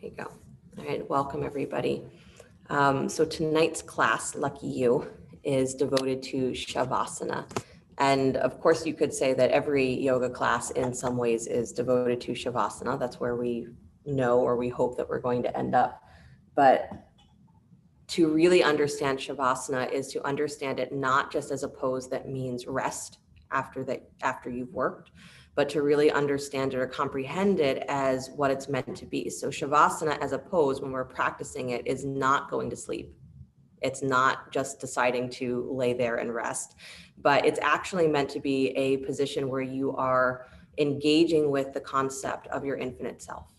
There you go. All right, welcome everybody. So tonight's class, lucky you, is devoted to Savasana. And of course you could say that every yoga class in some ways is devoted to Savasana. That's where we know or we hope that we're going to end up. But to really understand Savasana is to understand it not just as a pose that means rest after you've worked, but to really understand it or comprehend it as what it's meant to be. So Shavasana as a pose, when we're practicing it, is not going to sleep. It's not just deciding to lay there and rest, but it's actually meant to be a position where you are engaging with the concept of your infinite self,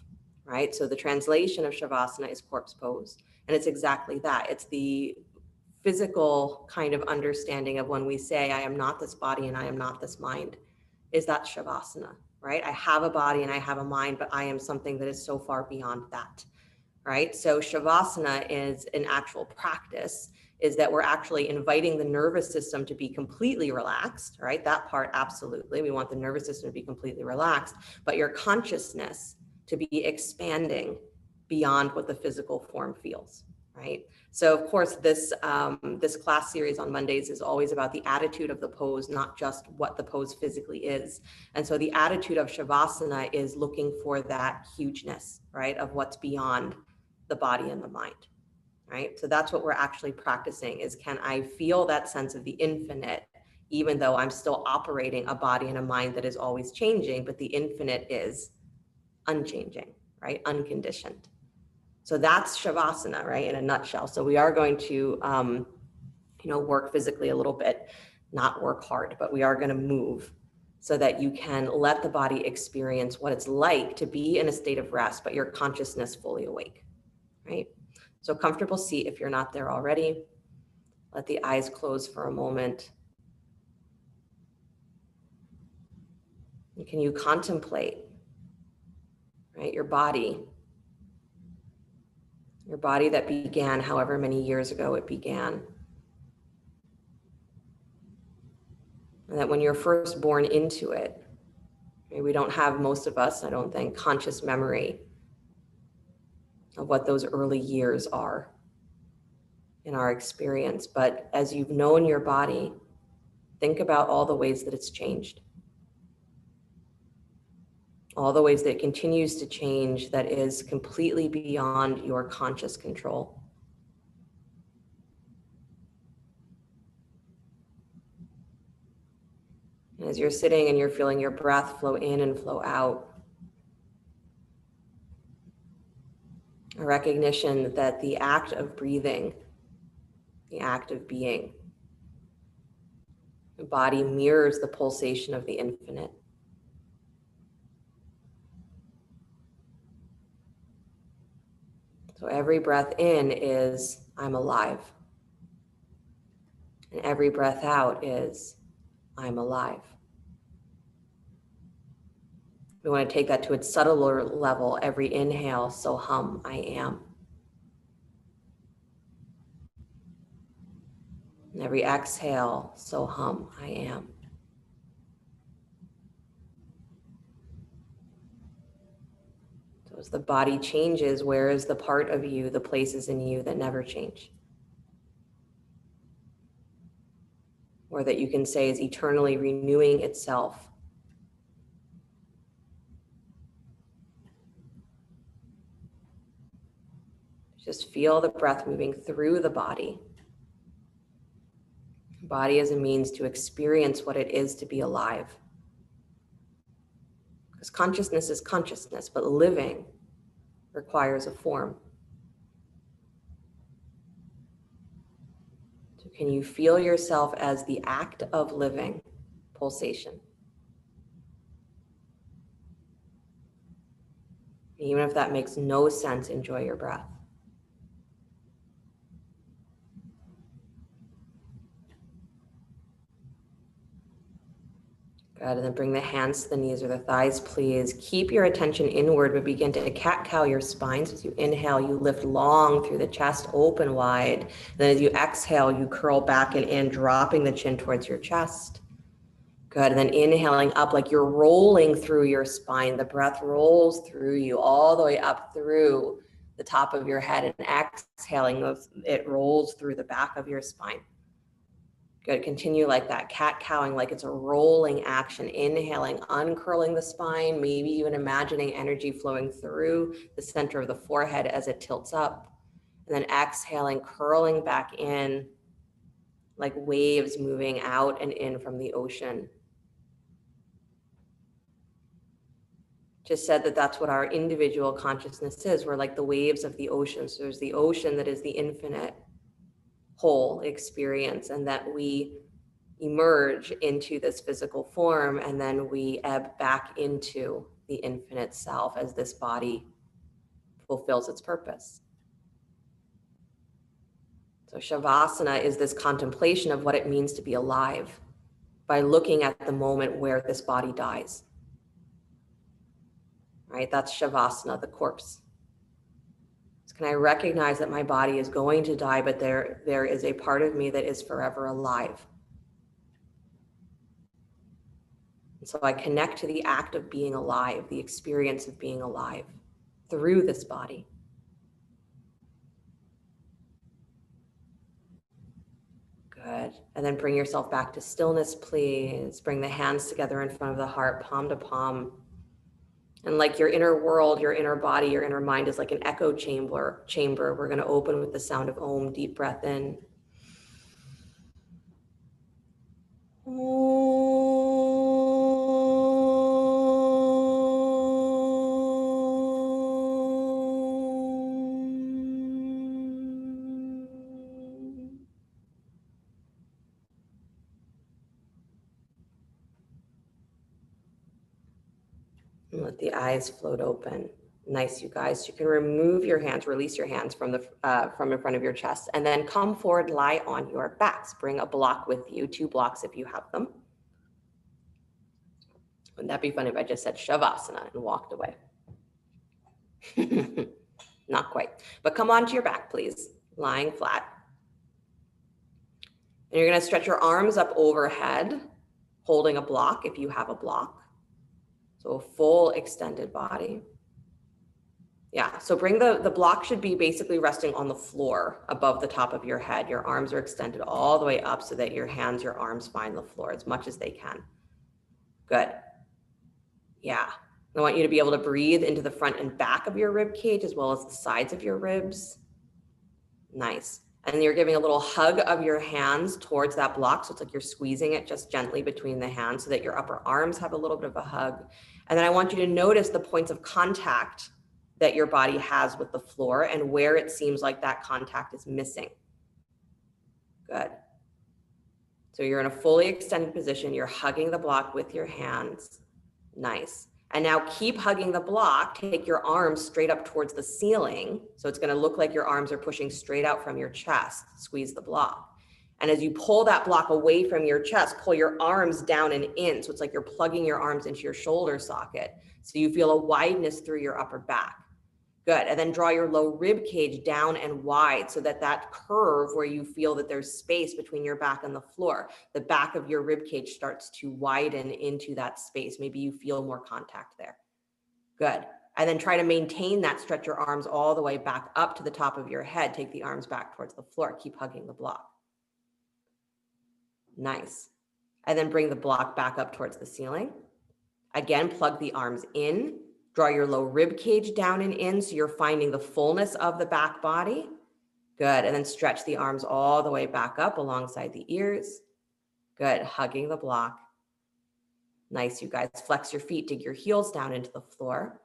right? So the translation of Shavasana is corpse pose, and it's exactly that. It's the physical kind of understanding of when we say, I am not this body and I am not this mind, is that Shavasana, right? I have a body and I have a mind, but I am something that is so far beyond that, right? So Shavasana is an actual practice, is that we're actually inviting the nervous system to be completely relaxed, right? That part, absolutely. We want the nervous system to be completely relaxed, but your consciousness to be expanding beyond what the physical form feels, right? So of course, this class series on Mondays is always about the attitude of the pose, not just what the pose physically is. And so the attitude of Shavasana is looking for that hugeness, right, of what's beyond the body and the mind, right? So that's what we're actually practicing, is can I feel that sense of the infinite, even though I'm still operating a body and a mind that is always changing, but the infinite is unchanging, right, unconditioned. So that's Shavasana, right, in a nutshell. So we are going to, work physically a little bit, not work hard, but we are going to move so that you can let the body experience what it's like to be in a state of rest, but your consciousness fully awake, right? So comfortable seat if you're not there already. Let the eyes close for a moment. And can you contemplate, right, your body that began however many years ago it began. And that when you're first born into it, right, we don't have, most of us, I don't think, conscious memory of what those early years are in our experience. But as you've known your body, think about all the ways that it's changed. All the ways that it continues to change, that is completely beyond your conscious control. And as you're sitting and you're feeling your breath flow in and flow out, a recognition that the act of breathing, the act of being, the body mirrors the pulsation of the infinite. So every breath in is, I'm alive. And every breath out is, I'm alive. We want to take that to its subtler level. Every inhale, so hum, I am. And every exhale, so hum, I am. So as the body changes, where is the part of you, the places in you that never change? Or that you can say is eternally renewing itself. Just feel the breath moving through the body. Body as a means to experience what it is to be alive. Because consciousness is consciousness, but living requires a form. So can you feel yourself as the act of living, pulsation? Even if that makes no sense, enjoy your breath. Good, and then bring the hands to the knees or the thighs, please. Keep your attention inward, but begin to cat-cow your spine. So as you inhale, you lift long through the chest, open wide. Then as you exhale, you curl back and in, dropping the chin towards your chest. Good, and then inhaling up like you're rolling through your spine. The breath rolls through you all the way up through the top of your head, and exhaling, it rolls through the back of your spine. Good. Continue like that, cat-cowing, like it's a rolling action. Inhaling, uncurling the spine, maybe even imagining energy flowing through the center of the forehead as it tilts up. And then exhaling, curling back in, like waves moving out and in from the ocean. Just said that that's what our individual consciousness is. We're like the waves of the ocean. So there's the ocean that is the infinite whole experience, and that we emerge into this physical form, and then we ebb back into the infinite self as this body fulfills its purpose. So Shavasana is this contemplation of what it means to be alive by looking at the moment where this body dies. Right? That's Shavasana, the corpse. So can I recognize that my body is going to die, but there is a part of me that is forever alive? And so I connect to the act of being alive, the experience of being alive through this body. Good. And then bring yourself back to stillness, please. Bring the hands together in front of the heart, palm to palm. And like your inner world, your inner body, your inner mind is like an echo chamber. We're going to open with the sound of Om. Deep breath in. And let the eyes float open. Nice, you guys. You can remove your hands, release your hands from in front of your chest, and then come forward, lie on your backs. Bring a block with you, 2 blocks if you have them. Wouldn't that be funny if I just said Shavasana and walked away? Not quite. But come onto your back, please. Lying flat. And you're going to stretch your arms up overhead, holding a block if you have a block. So a full extended body. Yeah, so bring the block should be basically resting on the floor above the top of your head. Your arms are extended all the way up so that your hands, your arms find the floor as much as they can. Good. Yeah. I want you to be able to breathe into the front and back of your rib cage as well as the sides of your ribs. Nice. And you're giving a little hug of your hands towards that block. So it's like you're squeezing it just gently between the hands so that your upper arms have a little bit of a hug. And then I want you to notice the points of contact that your body has with the floor and where it seems like that contact is missing. Good. So you're in a fully extended position. You're hugging the block with your hands. Nice. And now keep hugging the block. Take your arms straight up towards the ceiling. So it's going to look like your arms are pushing straight out from your chest. Squeeze the block. And as you pull that block away from your chest, pull your arms down and in. So it's like you're plugging your arms into your shoulder socket. So you feel a wideness through your upper back. Good. And then draw your low rib cage down and wide so that that curve where you feel that there's space between your back and the floor, the back of your rib cage starts to widen into that space. Maybe you feel more contact there. Good. And then try to maintain that. Stretch your arms all the way back up to the top of your head. Take the arms back towards the floor. Keep hugging the block. Nice. And then bring the block back up towards the ceiling. Again, plug the arms in. Draw your low rib cage down and in so you're finding the fullness of the back body. Good. And then stretch the arms all the way back up alongside the ears. Good. Hugging the block. Nice, you guys. Flex your feet. Dig your heels down into the floor.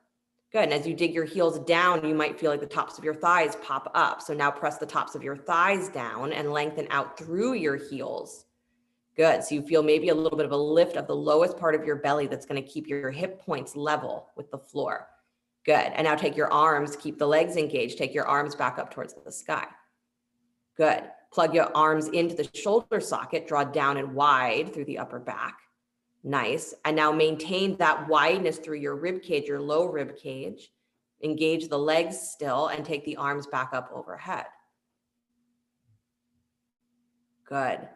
Good. And as you dig your heels down, you might feel like the tops of your thighs pop up. So now press the tops of your thighs down and lengthen out through your heels. Good. So you feel maybe a little bit of a lift of the lowest part of your belly that's going to keep your hip points level with the floor. Good. And now take your arms, keep the legs engaged. Take your arms back up towards the sky. Good. Plug your arms into the shoulder socket, draw down and wide through the upper back. Nice. And now maintain that wideness through your rib cage, your low rib cage. Engage the legs still and take the arms back up overhead. Good.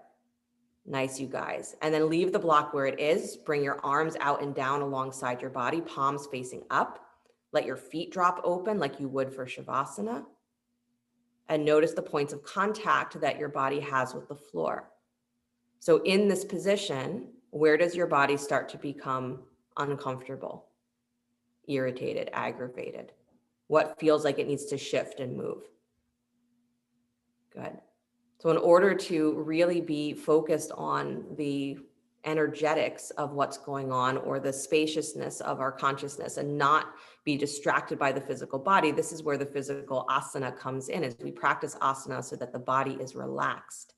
Nice, you guys. And then leave the block where it is. Bring your arms out and down alongside your body, palms facing up. Let your feet drop open like you would for Shavasana. And notice the points of contact that your body has with the floor. So in this position, where does your body start to become uncomfortable, irritated, aggravated? What feels like it needs to shift and move? Good. So in order to really be focused on the energetics of what's going on or the spaciousness of our consciousness and not be distracted by the physical body, this is where the physical asana comes in, as we practice asana so that the body is relaxed.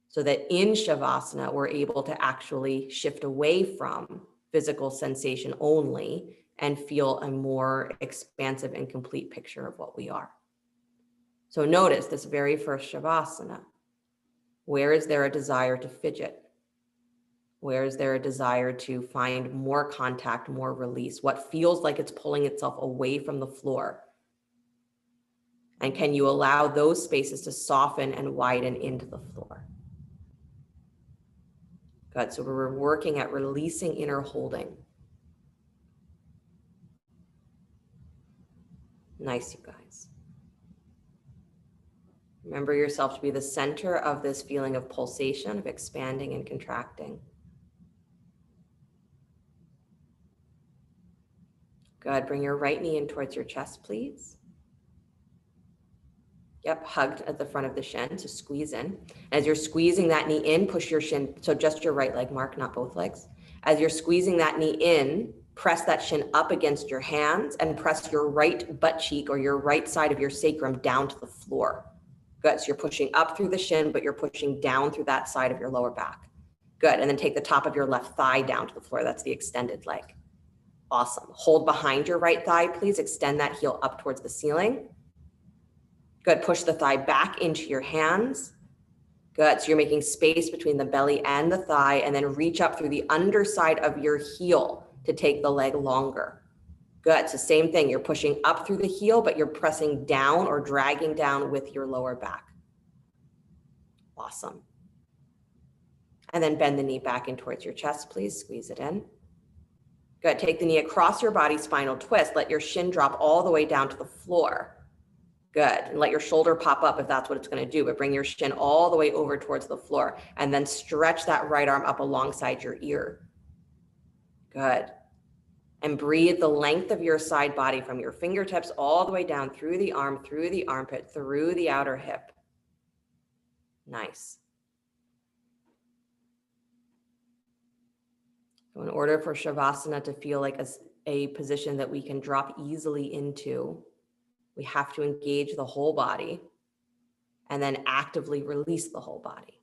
So that in Shavasana, we're able to actually shift away from physical sensation only and feel a more expansive and complete picture of what we are. So notice this very first Shavasana. Where is there a desire to fidget? Where is there a desire to find more contact, more release? What feels like it's pulling itself away from the floor? And can you allow those spaces to soften and widen into the floor? Good. So we're working at releasing inner holding. Nice, you guys. Remember yourself to be the center of this feeling of pulsation, of expanding and contracting. Good. Bring your right knee in towards your chest, please. Yep, hugged at the front of the shin, so squeeze in. As you're squeezing that knee in, push your shin, so just your right leg, Mark, not both legs. As you're squeezing that knee in, press that shin up against your hands and press your right butt cheek or your right side of your sacrum down to the floor. Good, so you're pushing up through the shin, but you're pushing down through that side of your lower back. Good, and then take the top of your left thigh down to the floor. That's the extended leg. Awesome. Hold behind your right thigh, please. Extend that heel up towards the ceiling. Good. Push the thigh back into your hands. Good. So you're making space between the belly and the thigh, and then reach up through the underside of your heel to take the leg longer. Good. So same thing. You're pushing up through the heel, but you're pressing down or dragging down with your lower back. Awesome. And then bend the knee back in towards your chest, please. Squeeze it in. Good. Take the knee across your body, spinal twist. Let your shin drop all the way down to the floor. Good. And let your shoulder pop up if that's what it's going to do, but bring your shin all the way over towards the floor and then stretch that right arm up alongside your ear. Good. And breathe the length of your side body from your fingertips all the way down through the arm, through the armpit, through the outer hip. Nice. So in order for Shavasana to feel like a position that we can drop easily into, we have to engage the whole body and then actively release the whole body.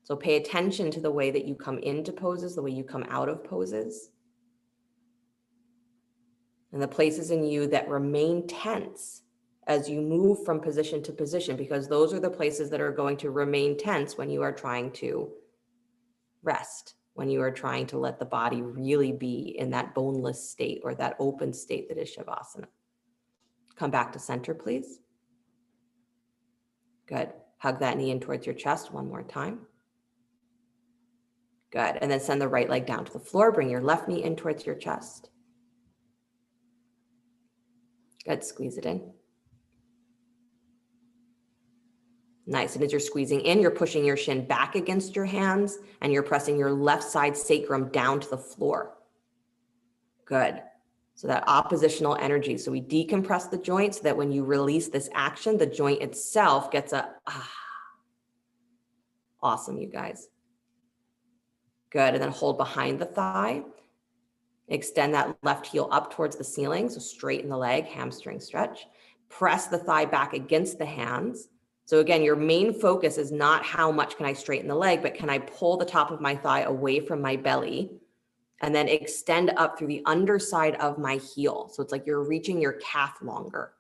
So pay attention to the way that you come into poses, the way you come out of poses, and the places in you that remain tense as you move from position to position, because those are the places that are going to remain tense when you are trying to rest, when you are trying to let the body really be in that boneless state or that open state that is Shavasana. Come back to center, please. Good. Hug that knee in towards your chest one more time. Good. And then send the right leg down to the floor. Bring your left knee in towards your chest. Good. Squeeze it in. Nice. And as you're squeezing in, you're pushing your shin back against your hands and you're pressing your left side sacrum down to the floor. Good. So that oppositional energy. So we decompress the joint so that when you release this action, the joint itself gets a ah. Awesome, you guys. Good. And then hold behind the thigh. Extend that left heel up towards the ceiling. So straighten the leg, hamstring stretch. Press the thigh back against the hands. So again, your main focus is not how much can I straighten the leg, but can I pull the top of my thigh away from my belly and then extend up through the underside of my heel. So it's like you're reaching your calf longer.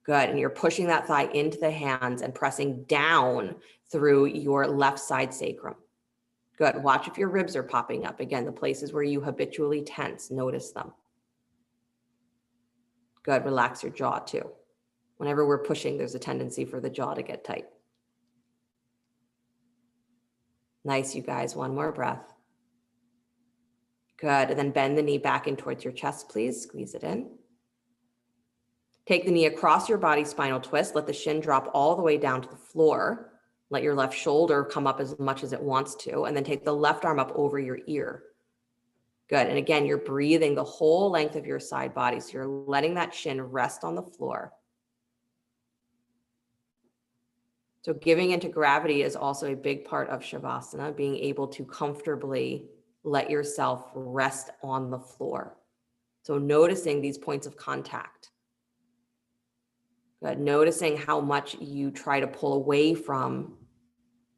Good. And you're pushing that thigh into the hands and pressing down through your left side sacrum. Good. Watch if your ribs are popping up. Again, the places where you habitually tense, notice them. Good. Relax your jaw too. Whenever we're pushing, there's a tendency for the jaw to get tight. Nice, you guys. One more breath. Good. And then bend the knee back in towards your chest, please. Squeeze it in. Take the knee across your body, spinal twist. Let the shin drop all the way down to the floor. Let your left shoulder come up as much as it wants to, and then take the left arm up over your ear. Good. And again, you're breathing the whole length of your side body. So you're letting that shin rest on the floor. So giving into gravity is also a big part of Shavasana, being able to comfortably let yourself rest on the floor. So noticing these points of contact. Good. Noticing how much you try to pull away from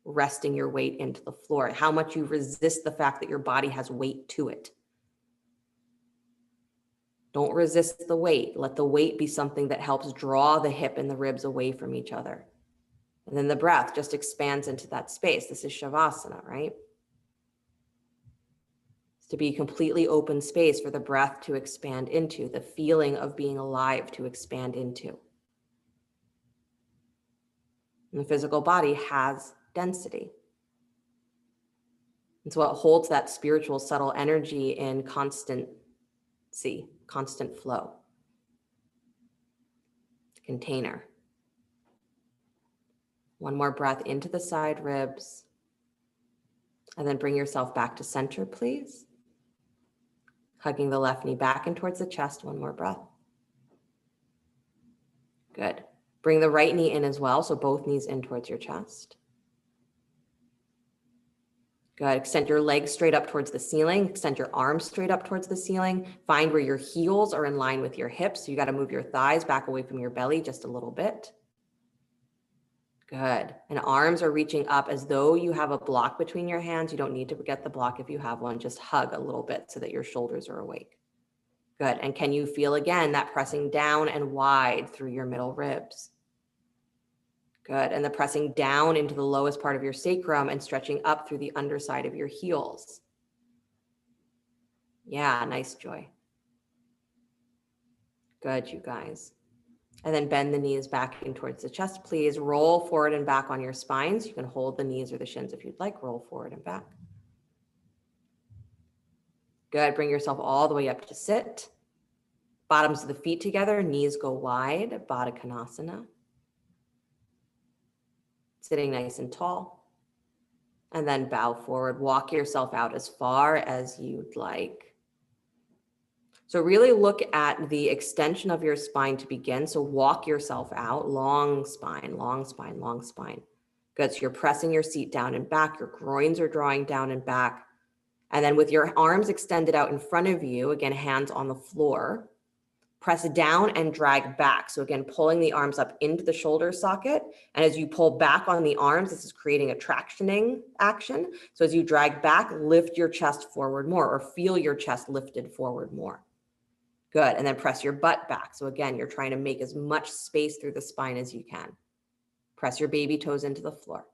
resting your weight into the floor, how much you resist the fact that your body has weight to it. Don't resist the weight. Let the weight be something that helps draw the hip and the ribs away from each other. And then the breath just expands into that space. This is Shavasana, right? It's to be completely open space for the breath to expand into, the feeling of being alive to expand into. And the physical body has density. And so it holds that spiritual, subtle energy in constant flow. Container. One more breath into the side ribs. And then bring yourself back to center, please. Hugging the left knee back and towards the chest. One more breath. Good. Bring the right knee in as well, so both knees in towards your chest. Good. Extend your legs straight up towards the ceiling. Extend your arms straight up towards the ceiling. Find where your heels are in line with your hips. So you got to move your thighs back away from your belly just a little bit. Good. And arms are reaching up as though you have a block between your hands. You don't need to forget the block if you have one. Just hug a little bit so that your shoulders are awake. Good. And can you feel again that pressing down and wide through your middle ribs? Good. And the pressing down into the lowest part of your sacrum and stretching up through the underside of your heels. Yeah, nice, Joy. Good, you guys. And then bend the knees back in towards the chest, please. Roll forward and back on your spines. You can hold the knees or the shins if you'd like. Roll forward and back. Good. Bring yourself all the way up to sit. Bottoms of the feet together. Knees go wide. Baddha Konasana. Sitting nice and tall. And then bow forward. Walk yourself out as far as you'd like. So really look at the extension of your spine to begin. So walk yourself out, long spine, long spine, long spine. Good, so you're pressing your seat down and back, your groins are drawing down and back. And then with your arms extended out in front of you, again, hands on the floor, press down and drag back. So again, pulling the arms up into the shoulder socket. And as you pull back on the arms, this is creating a tractioning action. So as you drag back, lift your chest forward more or feel your chest lifted forward more. Good. And then press your butt back. So again, you're trying to make as much space through the spine as you can. Press your baby toes into the floor.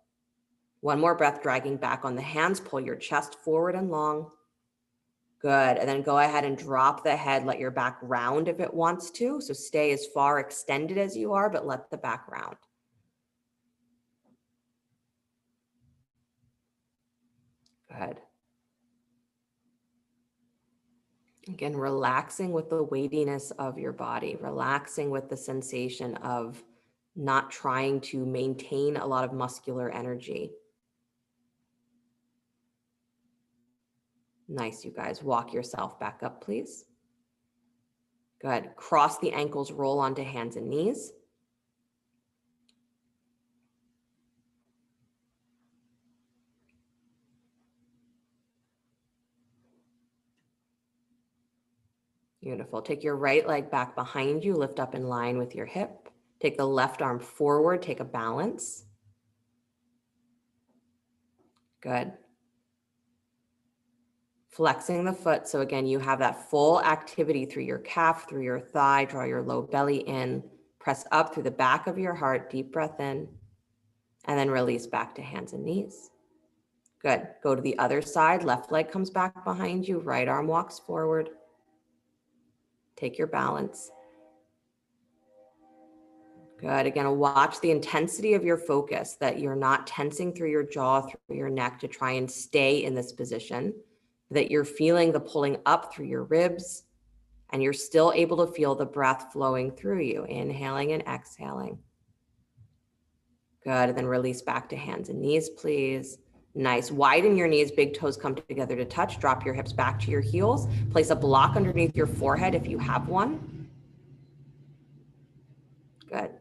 One more breath, dragging back on the hands. Pull your chest forward and long. Good. And then go ahead and drop the head. Let your back round if it wants to. So stay as far extended as you are, but let the back round. Good. Again, relaxing with the weightiness of your body, relaxing with the sensation of not trying to maintain a lot of muscular energy. Nice, you guys. Walk yourself back up, please. Good. Cross the ankles, roll onto hands and knees. Beautiful. Take your right leg back behind you, lift up in line with your hip. Take the left arm forward, take a balance. Good. Flexing the foot. So again, you have that full activity through your calf, through your thigh, draw your low belly in, press up through the back of your heart, deep breath in, and then release back to hands and knees. Good. Go to the other side. Left leg comes back behind you. Right arm walks forward. Take your balance. Good. Again, watch the intensity of your focus, that you're not tensing through your jaw, through your neck to try and stay in this position, that you're feeling the pulling up through your ribs, And you're still able to feel the breath flowing through you, inhaling and exhaling. Good, and then release back to hands and knees, please. Nice, widen your knees, big toes come together to touch. Drop your hips back to your heels. Place a block underneath your forehead if you have one. Good.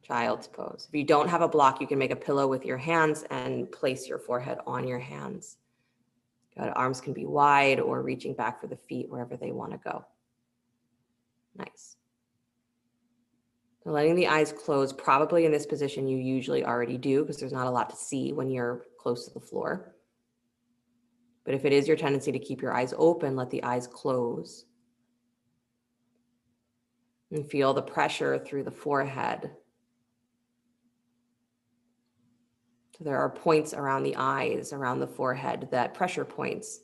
Child's pose. If you don't have a block, you can make a pillow with your hands and place your forehead on your hands. Good. Arms can be wide or reaching back for the feet wherever they want to go. Nice. So letting the eyes close, probably in this position you usually already do because there's not a lot to see when you're close to the floor. But if it is your tendency to keep your eyes open, let the eyes close. And feel the pressure through the forehead. So there are points around the eyes, around the forehead, that pressure points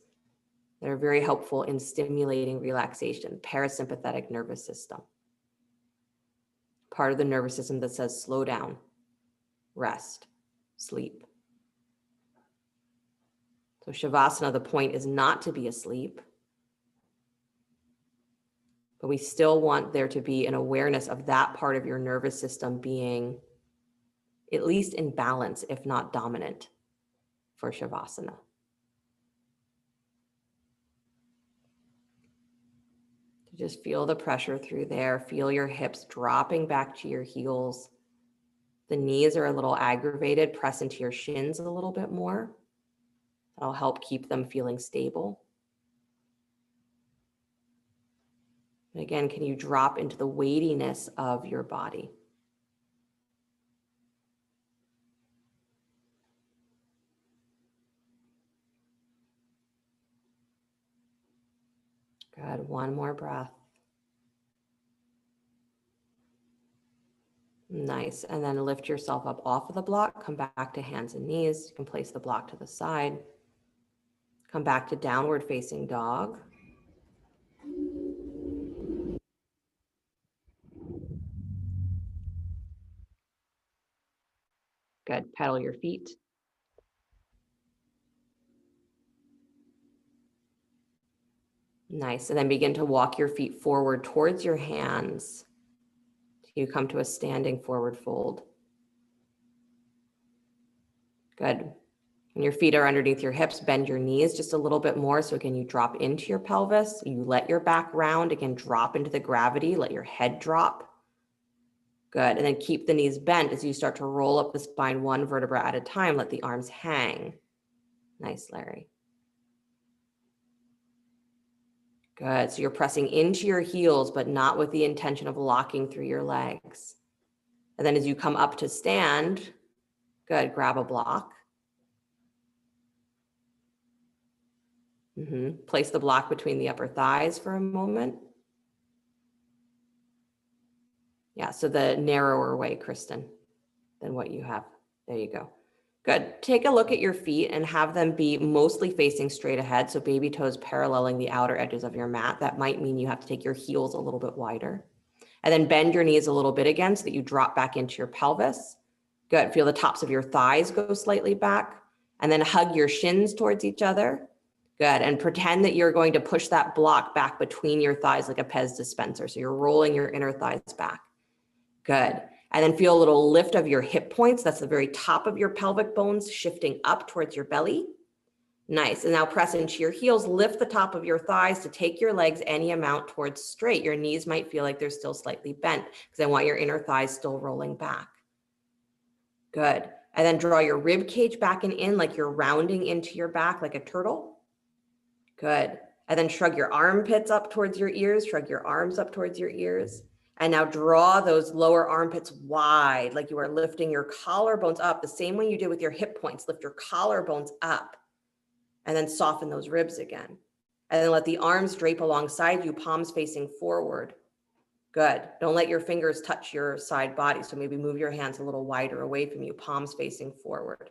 that are very helpful in stimulating relaxation, parasympathetic nervous system. Part of the nervous system that says slow down, rest, sleep. So Shavasana, the point is not to be asleep, but we still want there to be an awareness of that part of your nervous system being at least in balance, if not dominant, for Shavasana. Just feel the pressure through there. Feel your hips dropping back to your heels. The knees are a little aggravated. Press into your shins a little bit more. That'll help keep them feeling stable. And again, can you drop into the weightiness of your body? Good. One more breath. Nice. And then lift yourself up off of the block. Come back to hands and knees. You can place the block to the side. Come back to downward facing dog. Good. Pedal your feet. Nice. And then begin to walk your feet forward towards your hands. You come to a standing forward fold. Good. When your feet are underneath your hips, bend your knees just a little bit more. So again, you drop into your pelvis. You let your back round. Again, drop into the gravity. Let your head drop. Good. And then keep the knees bent as you start to roll up the spine one vertebra at a time. Let the arms hang. Nice, Larry. Good. So you're pressing into your heels, but not with the intention of locking through your legs. And then as you come up to stand, good, grab a block. Place the block between the upper thighs for a moment. Yeah, so the narrower way, Kristen, than what you have. There you go. Good. Take a look at your feet and have them be mostly facing straight ahead. So baby toes paralleling the outer edges of your mat. That might mean you have to take your heels a little bit wider. And then bend your knees a little bit again so that you drop back into your pelvis. Good. Feel the tops of your thighs go slightly back. And then hug your shins towards each other. Good. And pretend that you're going to push that block back between your thighs like a Pez dispenser. So you're rolling your inner thighs back. Good. And then feel a little lift of your hip points. That's the very top of your pelvic bones shifting up towards your belly. Nice. And now press into your heels. Lift the top of your thighs to take your legs any amount towards straight. Your knees might feel like they're still slightly bent because I want your inner thighs still rolling back. Good. And then draw your rib cage back and in like you're rounding into your back like a turtle. Good. And then shrug your armpits up towards your ears. Shrug your arms up towards your ears. And now draw those lower armpits wide, like you are lifting your collarbones up, the same way you did with your hip points. Lift your collarbones up and then soften those ribs again. And then let the arms drape alongside you, palms facing forward. Good. Don't let your fingers touch your side body. So maybe move your hands a little wider away from you, palms facing forward.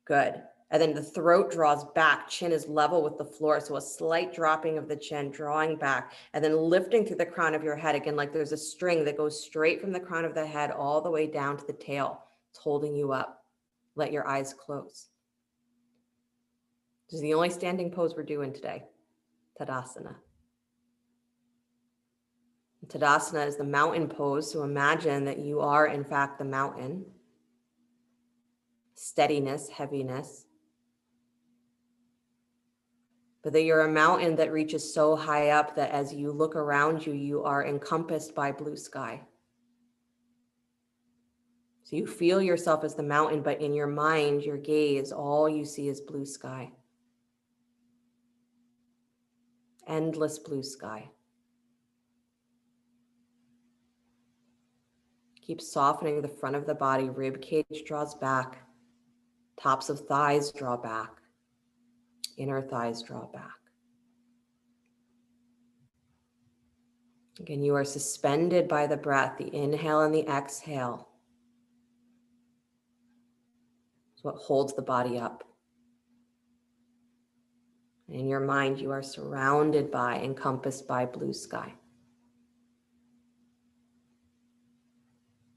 Good. And then the throat draws back, chin is level with the floor. So a slight dropping of the chin, drawing back, and then lifting through the crown of your head. Again, like there's a string that goes straight from the crown of the head all the way down to the tail. It's holding you up. Let your eyes close. This is the only standing pose we're doing today, Tadasana. Tadasana is the mountain pose, so imagine that you are in fact the mountain. Steadiness, heaviness. But that you're a mountain that reaches so high up that as you look around you, you are encompassed by blue sky. So you feel yourself as the mountain, but in your mind, your gaze, all you see is blue sky. Endless blue sky. Keep softening the front of the body, rib cage draws back, tops of thighs draw back, inner thighs draw back. Again, you are suspended by the breath, the inhale and the exhale. It's what holds the body up. In your mind, you are surrounded by, encompassed by blue sky.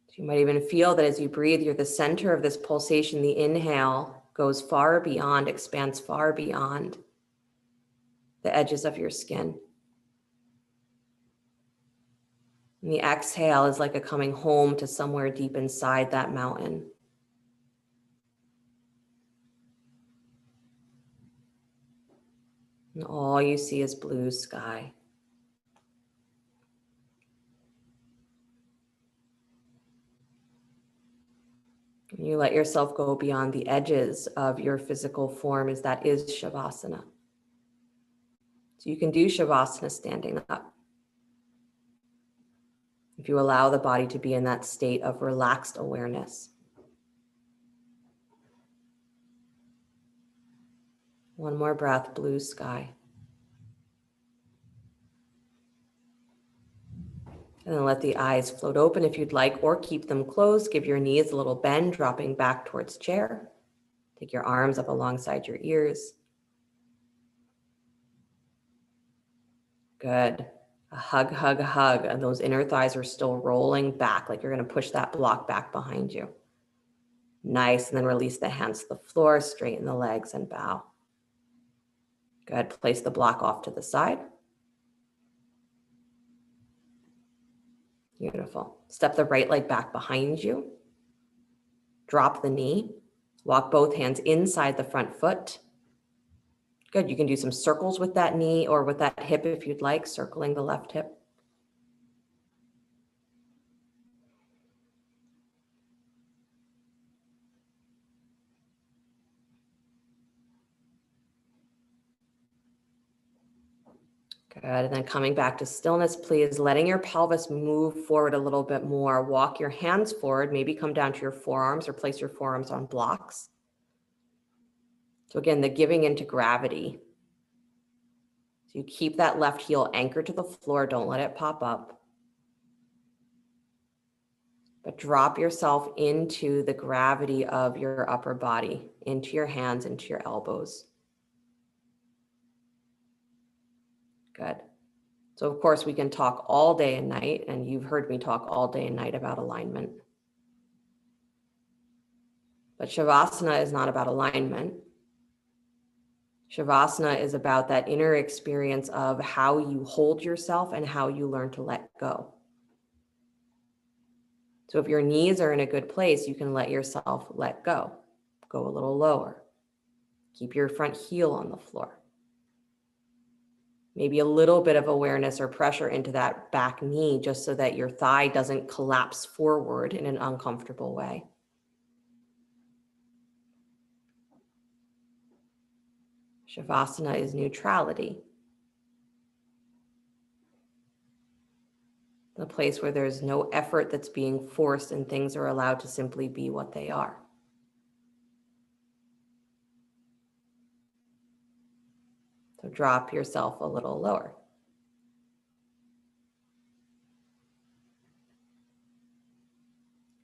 So you might even feel that as you breathe, you're the center of this pulsation. The inhale goes far beyond, expands far beyond the edges of your skin. And the exhale is like a coming home to somewhere deep inside that mountain. And all you see is blue sky. And you let yourself go beyond the edges of your physical form, as that is Shavasana. So you can do Shavasana standing up. If you allow the body to be in that state of relaxed awareness. One more breath, blue sky. And then let the eyes float open if you'd like, or keep them closed. Give your knees a little bend, dropping back towards chair. Take your arms up alongside your ears. Good. A hug, hug, hug. And those inner thighs are still rolling back, like you're going to push that block back behind you. Nice. And then release the hands to the floor, straighten the legs and bow. Good. Place the block off to the side. Beautiful. Step the right leg back behind you. Drop the knee. Walk both hands inside the front foot. Good. You can do some circles with that knee or with that hip if you'd like, circling the left hip. Good. And then coming back to stillness, please, letting your pelvis move forward a little bit more. Walk your hands forward, maybe come down to your forearms or place your forearms on blocks. So again, the giving into gravity. So you keep that left heel anchored to the floor. Don't let it pop up. But drop yourself into the gravity of your upper body, into your hands, into your elbows. Good. So of course we can talk all day and night, and you've heard me talk all day and night about alignment. But Shavasana is not about alignment. Shavasana is about that inner experience of how you hold yourself and how you learn to let go. So if your knees are in a good place, you can let yourself let go. Go a little lower. Keep your front heel on the floor. Maybe a little bit of awareness or pressure into that back knee just so that your thigh doesn't collapse forward in an uncomfortable way. Shavasana is neutrality. The place where there's no effort that's being forced and things are allowed to simply be what they are. So drop yourself a little lower.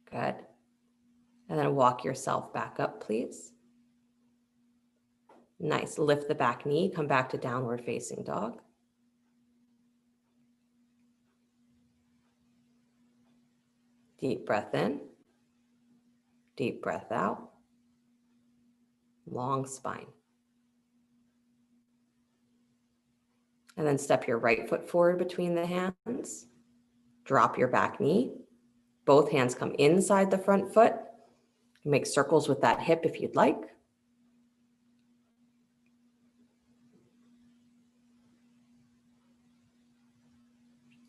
Good. And then walk yourself back up, please. Nice. Lift the back knee, come back to downward facing dog. Deep breath in. Deep breath out. Long spine. And then step your right foot forward between the hands. Drop your back knee. Both hands come inside the front foot. Make circles with that hip if you'd like.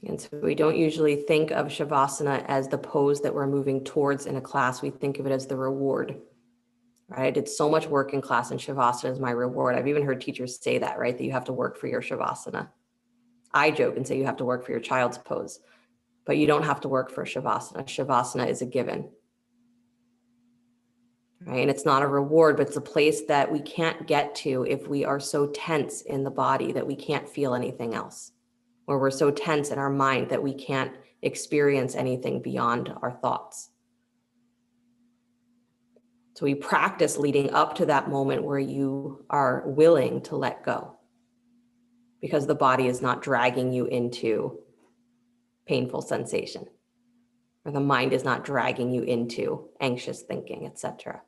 And so we don't usually think of Shavasana as the pose that we're moving towards in a class. We think of it as the reward, right? I did so much work in class, and Shavasana is my reward. I've even heard teachers say that, right? That you have to work for your Shavasana. I joke and say you have to work for your child's pose, but you don't have to work for Shavasana. Shavasana is a given, right? And it's not a reward, but it's a place that we can't get to if we are so tense in the body that we can't feel anything else, or we're so tense in our mind that we can't experience anything beyond our thoughts. So we practice leading up to that moment where you are willing to let go, because the body is not dragging you into painful sensation, or the mind is not dragging you into anxious thinking, etc.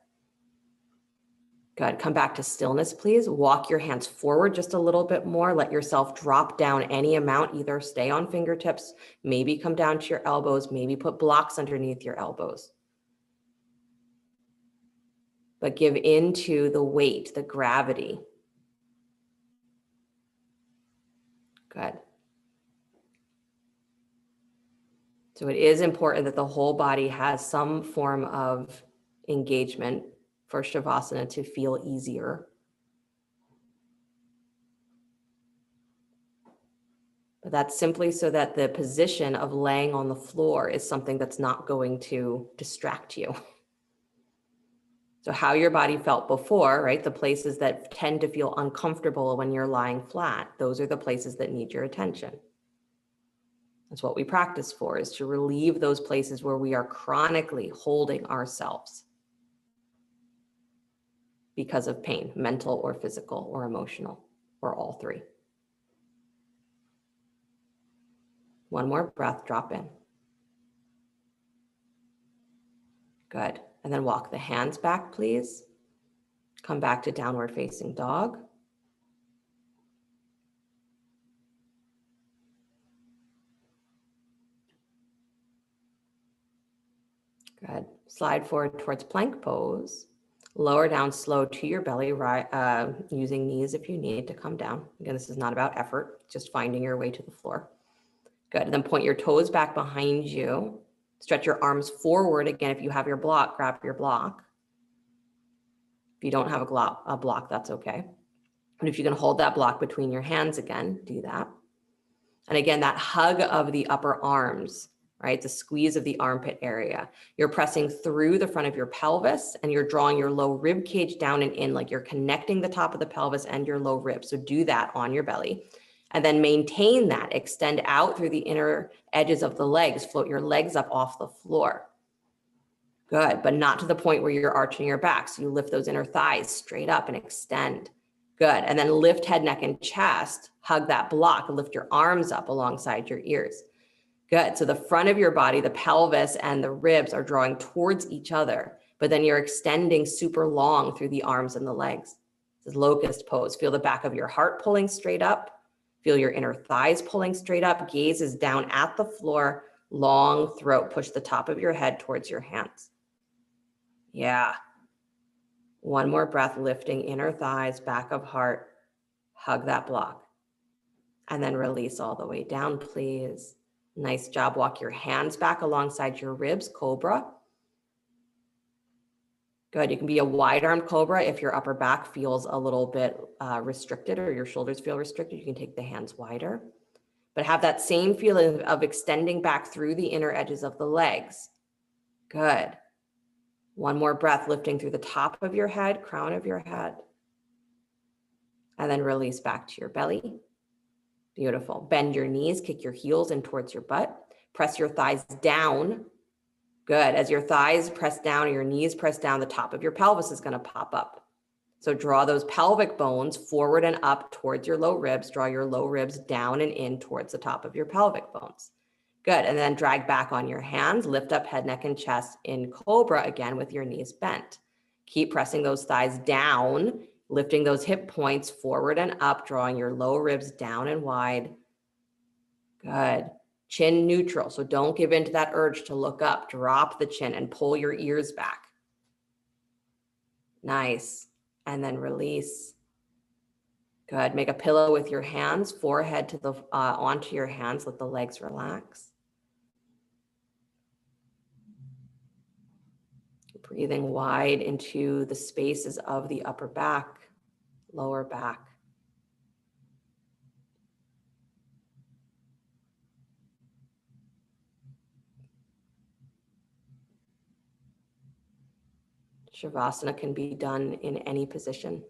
Good. Come back to stillness, please. Walk your hands forward just a little bit more. Let yourself drop down any amount. Either stay on fingertips, maybe come down to your elbows, maybe put blocks underneath your elbows. But give into the weight, the gravity. Good. So it is important that the whole body has some form of engagement for Shavasana to feel easier. But that's simply so that the position of laying on the floor is something that's not going to distract you. So how your body felt before, right? The places that tend to feel uncomfortable when you're lying flat, those are the places that need your attention. That's what we practice for, is to relieve those places where we are chronically holding ourselves because of pain, mental or physical or emotional, or all three. One more breath, drop in. Good. And then walk the hands back, please. Come back to downward facing dog. Good. Slide forward towards plank pose. Lower down slow to your belly, using knees if you need to come down. Again, this is not about effort, just finding your way to the floor. Good. And then point your toes back behind you. Stretch your arms forward. Again, if you have your block, grab your block. If you don't have a block, that's okay. And if you can hold that block between your hands again, do that. And again, that hug of the upper arms, right? The squeeze of the armpit area. You're pressing through the front of your pelvis, and you're drawing your low rib cage down and in, like you're connecting the top of the pelvis and your low rib. So do that on your belly. And then maintain that. Extend out through the inner edges of the legs. Float your legs up off the floor. Good, but not to the point where you're arching your back. So you lift those inner thighs straight up and extend. Good, and then lift head, neck, and chest. Hug that block, lift your arms up alongside your ears. Good, so the front of your body, the pelvis and the ribs are drawing towards each other, but then you're extending super long through the arms and the legs. This is locust pose. Feel the back of your heart pulling straight up. Feel your inner thighs pulling straight up. Gaze is down at the floor. Long throat. Push the top of your head towards your hands. Yeah. One more breath, lifting inner thighs, back of heart. Hug that block. And then release all the way down, please. Nice job. Walk your hands back alongside your ribs, cobra. Good. You can be a wide-armed cobra if your upper back feels a little bit restricted, or your shoulders feel restricted. You can take the hands wider, but have that same feeling of extending back through the inner edges of the legs. Good. One more breath, lifting through the top of your head, crown of your head, and then release back to your belly. Beautiful. Bend your knees, kick your heels in towards your butt. Press your thighs down. Good. As your thighs press down and your knees press down, the top of your pelvis is going to pop up. So draw those pelvic bones forward and up towards your low ribs. Draw your low ribs down and in towards the top of your pelvic bones. Good. And then drag back on your hands. Lift up head, neck, and chest in cobra again with your knees bent. Keep pressing those thighs down. Lifting those hip points forward and up, drawing your low ribs down and wide. Good. Chin neutral, so don't give in to that urge to look up. Drop the chin and pull your ears back. Nice. And then release. Good. Make a pillow with your hands, forehead to the onto your hands. Let the legs relax. Breathing wide into the spaces of the upper back, lower back. Shavasana can be done in any position.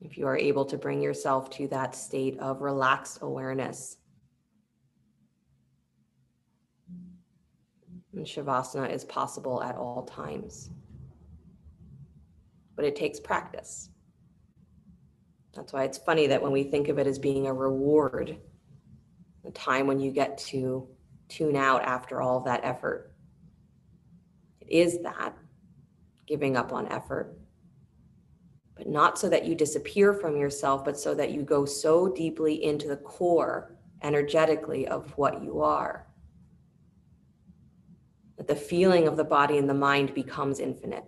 If you are able to bring yourself to that state of relaxed awareness. And Shavasana is possible at all times. But it takes practice. That's why it's funny that when we think of it as being a reward, the time when you get to tune out after all of that effort, it is that, giving up on effort. But not so that you disappear from yourself, but so that you go so deeply into the core energetically of what you are, that the feeling of the body and the mind becomes infinite.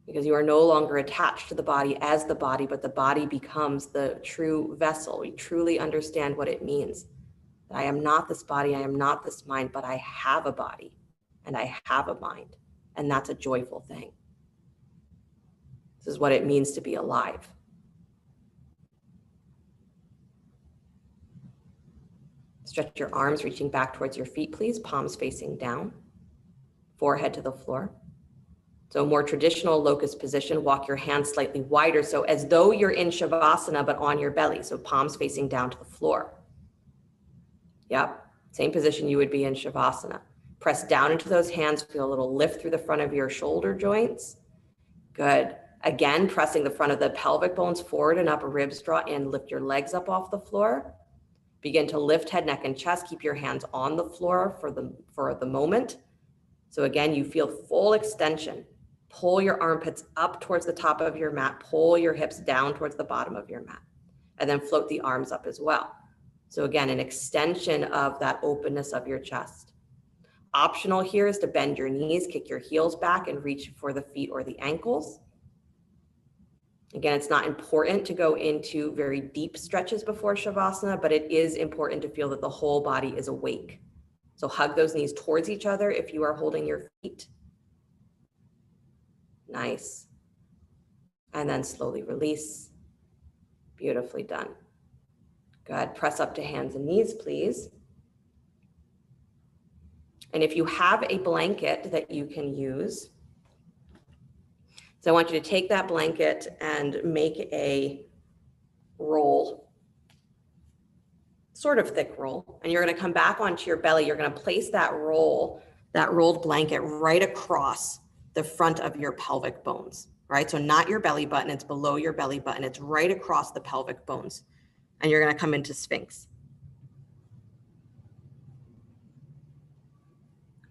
Because you are no longer attached to the body as the body, but the body becomes the true vessel. You truly understand what it means. That I am not this body, I am not this mind, but I have a body and I have a mind. And that's a joyful thing. This is what it means to be alive. Stretch your arms, reaching back towards your feet, please. Palms facing down, forehead to the floor. So more traditional locust position, walk your hands slightly wider. So as though you're in Shavasana, but on your belly. So palms facing down to the floor. Yep, same position you would be in Shavasana. Press down into those hands, feel a little lift through the front of your shoulder joints. Good. Again, pressing the front of the pelvic bones forward and up, ribs draw in, lift your legs up off the floor. Begin to lift head, neck, and chest. Keep your hands on the floor for the moment. So again, you feel full extension. Pull your armpits up towards the top of your mat. Pull your hips down towards the bottom of your mat. And then float the arms up as well. So again, an extension of that openness of your chest. Optional here is to bend your knees, kick your heels back, and reach for the feet or the ankles. Again, it's not important to go into very deep stretches before Shavasana, but it is important to feel that the whole body is awake. So hug those knees towards each other if you are holding your feet. Nice. And then slowly release. Beautifully done. Good. Press up to hands and knees, please. And if you have a blanket that you can use, so I want you to take that blanket and make a roll, sort of thick roll, and you're going to come back onto your belly. You're going to place that rolled blanket right across the front of your pelvic bones, right? So not your belly button, it's below your belly button. It's right across the pelvic bones. And you're going to come into Sphinx.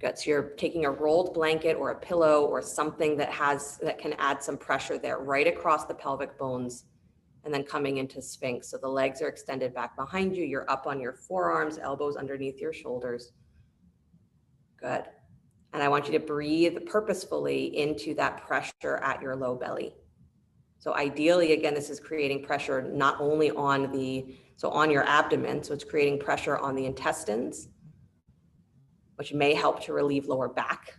Good. So you're taking a rolled blanket or a pillow or something that can add some pressure there right across the pelvic bones, and then coming into Sphinx. So the legs are extended back behind you. You're up on your forearms, elbows underneath your shoulders. Good. And I want you to breathe purposefully into that pressure at your low belly. So ideally, again, this is creating pressure not only on your abdomen, so it's creating pressure on the intestines, which may help to relieve lower back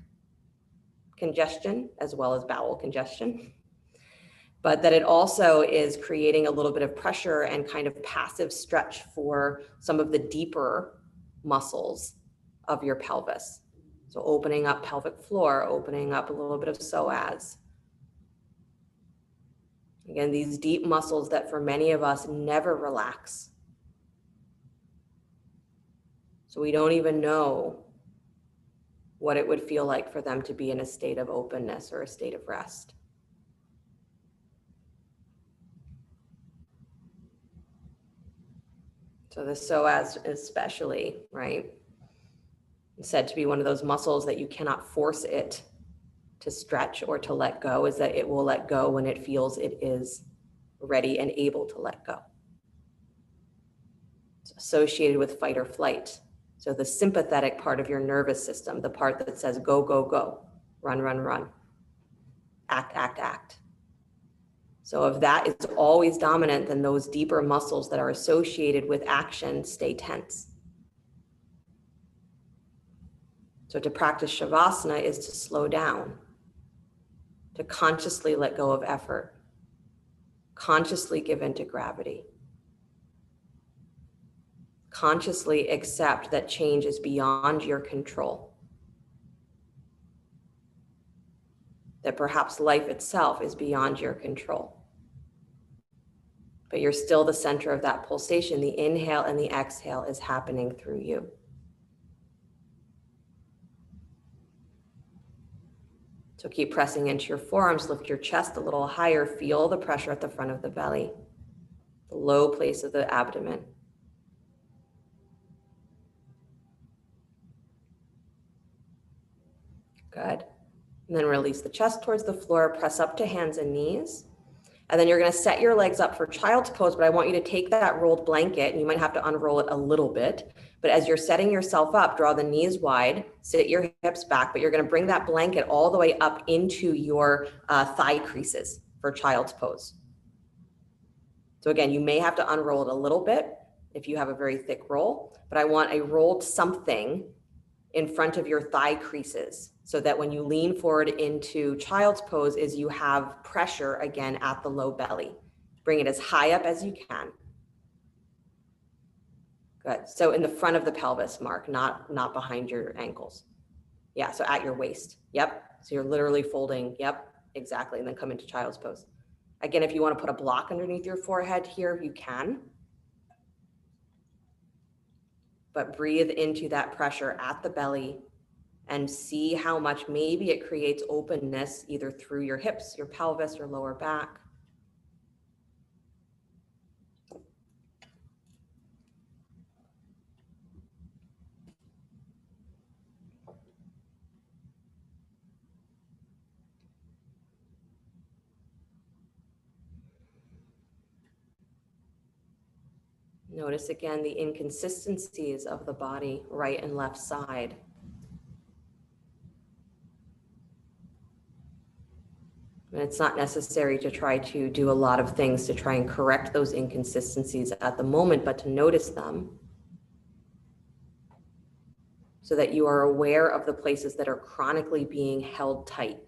congestion as well as bowel congestion. But that it also is creating a little bit of pressure and kind of passive stretch for some of the deeper muscles of your pelvis. So opening up pelvic floor, opening up a little bit of psoas. Again, these deep muscles that for many of us never relax. So we don't even know what it would feel like for them to be in a state of openness or a state of rest. So the psoas especially, right? It's said to be one of those muscles that you cannot force it to stretch or to let go is that it will let go when it feels it is ready and able to let go. It's associated with fight or flight. So the sympathetic part of your nervous system, the part that says go, go, go, run, run, run, act, act, act. So if that is always dominant, then those deeper muscles that are associated with action stay tense. So to practice Shavasana is to slow down, to consciously let go of effort, consciously give into gravity, consciously accept that change is beyond your control, that perhaps life itself is beyond your control. But you're still the center of that pulsation. The inhale and the exhale is happening through you. So keep pressing into your forearms, lift your chest a little higher, feel the pressure at the front of the belly, the low place of the abdomen. Good. And then release the chest towards the floor, press up to hands and knees. And then you're going to set your legs up for child's pose, but I want you to take that rolled blanket, and you might have to unroll it a little bit. But as you're setting yourself up, draw the knees wide, sit your hips back, but you're going to bring that blanket all the way up into your thigh creases for child's pose. So again, you may have to unroll it a little bit if you have a very thick roll, but I want a rolled something in front of your thigh creases so that when you lean forward into child's pose is you have pressure again at the low belly. Bring it as high up as you can. Good. So in the front of the pelvis, Mark, not behind your ankles. Yeah, so at your waist. Yep. So you're literally folding. Yep, exactly. And then come into child's pose. Again, if you want to put a block underneath your forehead here, you can. But breathe into that pressure at the belly and see how much maybe it creates openness either through your hips, your pelvis, your lower back. Notice again the inconsistencies of the body, right and left side. And it's not necessary to try to do a lot of things to try and correct those inconsistencies at the moment, but to notice them so that you are aware of the places that are chronically being held tight.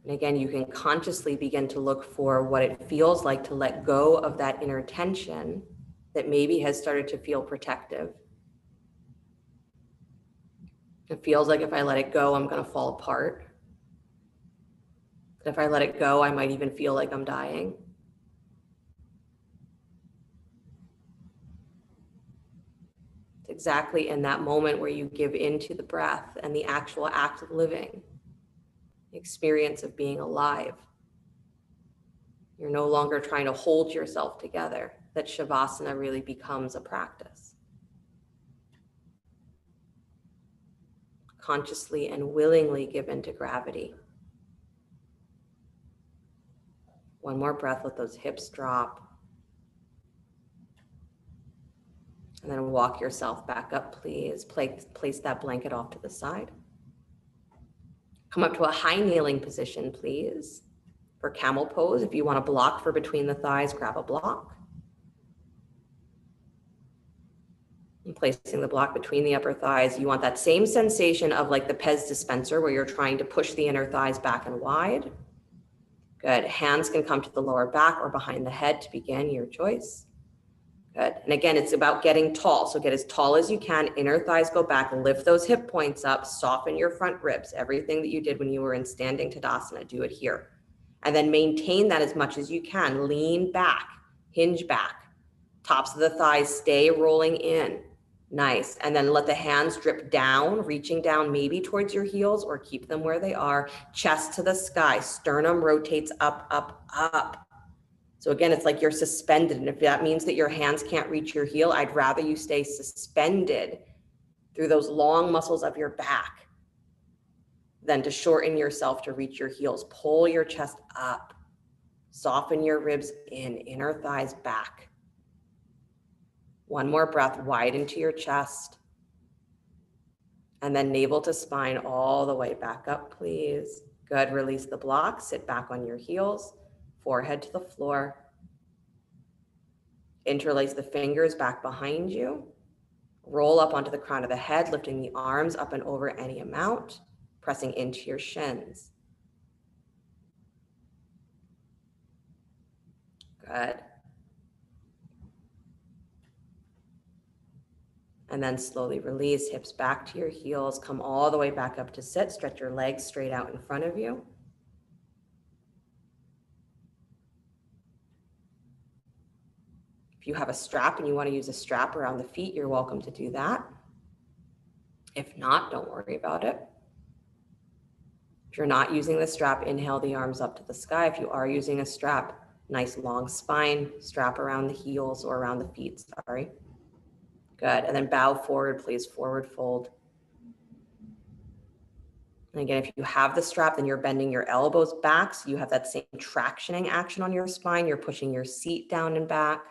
And again, you can consciously begin to look for what it feels like to let go of that inner tension that maybe has started to feel protective. It feels like if I let it go, I'm going to fall apart. If I let it go, I might even feel like I'm dying. It's exactly in that moment where you give into the breath and the actual act of living, the experience of being alive. You're no longer trying to hold yourself together, that Shavasana really becomes a practice. Consciously and willingly give into gravity. One more breath, let those hips drop. And then walk yourself back up, please. Place that blanket off to the side. Come up to a high kneeling position, please. For camel pose, if you want to block for between the thighs, grab a block. And placing the block between the upper thighs, you want that same sensation of like the Pez dispenser where you're trying to push the inner thighs back and wide. Good. Hands can come to the lower back or behind the head to begin, your choice. Good. And again, it's about getting tall. So get as tall as you can. Inner thighs go back, lift those hip points up, soften your front ribs. Everything that you did when you were in standing Tadasana, do it here. And then maintain that as much as you can. Lean back, hinge back. Tops of the thighs stay rolling in. Nice. And then let the hands drip down, reaching down maybe towards your heels or keep them where they are. Chest to the sky. Sternum rotates up, up, up. So again, it's like you're suspended. And if that means that your hands can't reach your heel, I'd rather you stay suspended through those long muscles of your back. Then to shorten yourself to reach your heels, pull your chest up, soften your ribs in, inner thighs back. One more breath, widen to your chest. And then navel to spine all the way back up, please. Good, release the block, sit back on your heels, forehead to the floor. Interlace the fingers back behind you. Roll up onto the crown of the head, lifting the arms up and over any amount, pressing into your shins. Good. And then slowly release, hips back to your heels, come all the way back up to sit, stretch your legs straight out in front of you. If you have a strap and you want to use a strap around the feet, you're welcome to do that. If not, don't worry about it. If you're not using the strap, inhale the arms up to the sky. If you are using a strap, nice long spine, strap around the heels or around the feet, sorry. Good, and then bow forward, please, forward fold. And again, if you have the strap, then you're bending your elbows back, so you have that same tractioning action on your spine. You're pushing your seat down and back.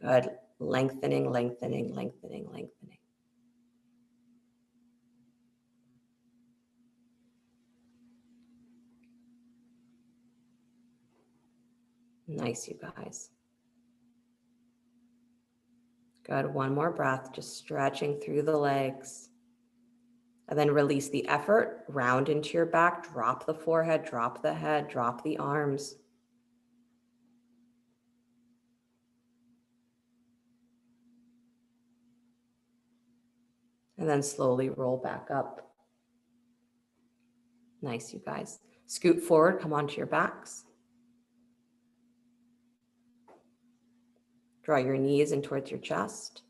Good, lengthening, lengthening, lengthening, lengthening. Nice, you guys. Good, one more breath, just stretching through the legs. And then release the effort, round into your back, drop the forehead, drop the head, drop the arms. And then slowly roll back up. Nice, you guys. Scoot forward, come onto your backs. Draw your knees in towards your chest.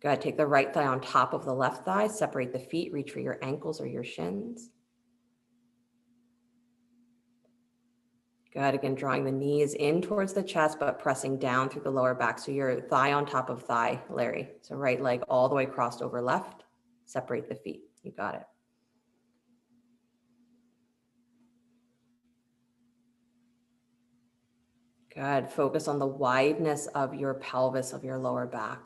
Good, take the right thigh on top of the left thigh, separate the feet, reach for your ankles or your shins. Good, again, drawing the knees in towards the chest, but pressing down through the lower back. So your thigh on top of thigh, Larry. So right leg all the way crossed over left, separate the feet. You got it. Good, focus on the wideness of your pelvis, of your lower back.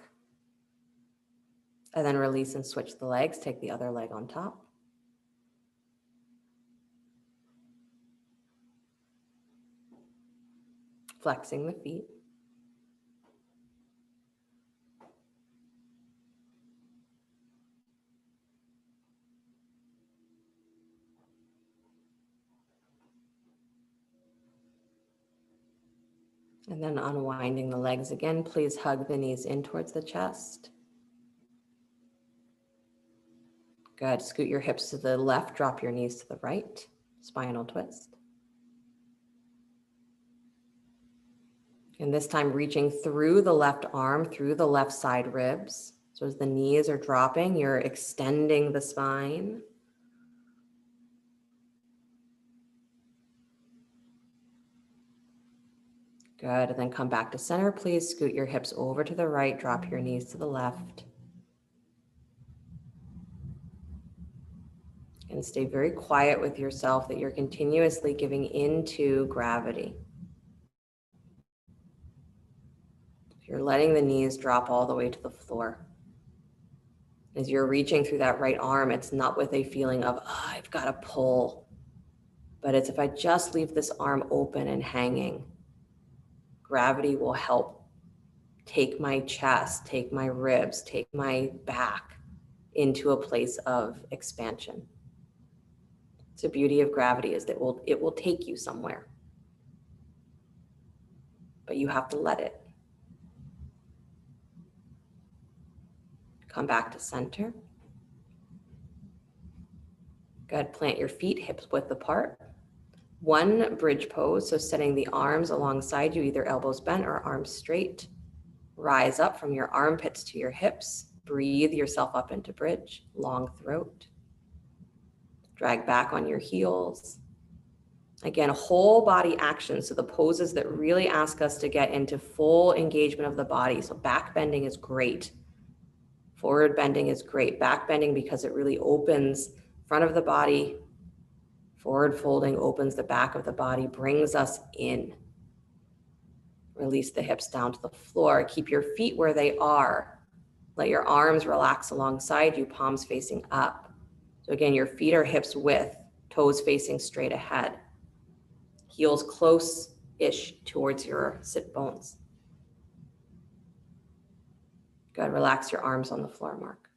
And then release and switch the legs. Take the other leg on top. Flexing the feet. And then unwinding the legs again. Please hug the knees in towards the chest. Good. Scoot your hips to the left, drop your knees to the right. Spinal twist. And this time reaching through the left arm, through the left side ribs. So as the knees are dropping, you're extending the spine. Good. And then come back to center, please. Scoot your hips over to the right, drop your knees to the left. And stay very quiet with yourself that you're continuously giving into gravity. You're letting the knees drop all the way to the floor. As you're reaching through that right arm, it's not with a feeling of, oh, I've got to pull, but it's if I just leave this arm open and hanging, gravity will help take my chest, take my ribs, take my back into a place of expansion. The beauty of gravity is that it will take you somewhere, but you have to let it. Come back to center. Good, plant your feet hips width apart. One bridge pose, so setting the arms alongside you, either elbows bent or arms straight. Rise up from your armpits to your hips. Breathe yourself up into bridge, long throat. Drag back on your heels. Again, whole body action. So the poses that really ask us to get into full engagement of the body. So back bending is great. Forward bending is great. Back bending because it really opens front of the body. Forward folding opens the back of the body, brings us in. Release the hips down to the floor. Keep your feet where they are. Let your arms relax alongside you, palms facing up. So again, your feet are hips width, toes facing straight ahead. Heels close-ish towards your sit bones. Good, relax your arms on the floor, Mark.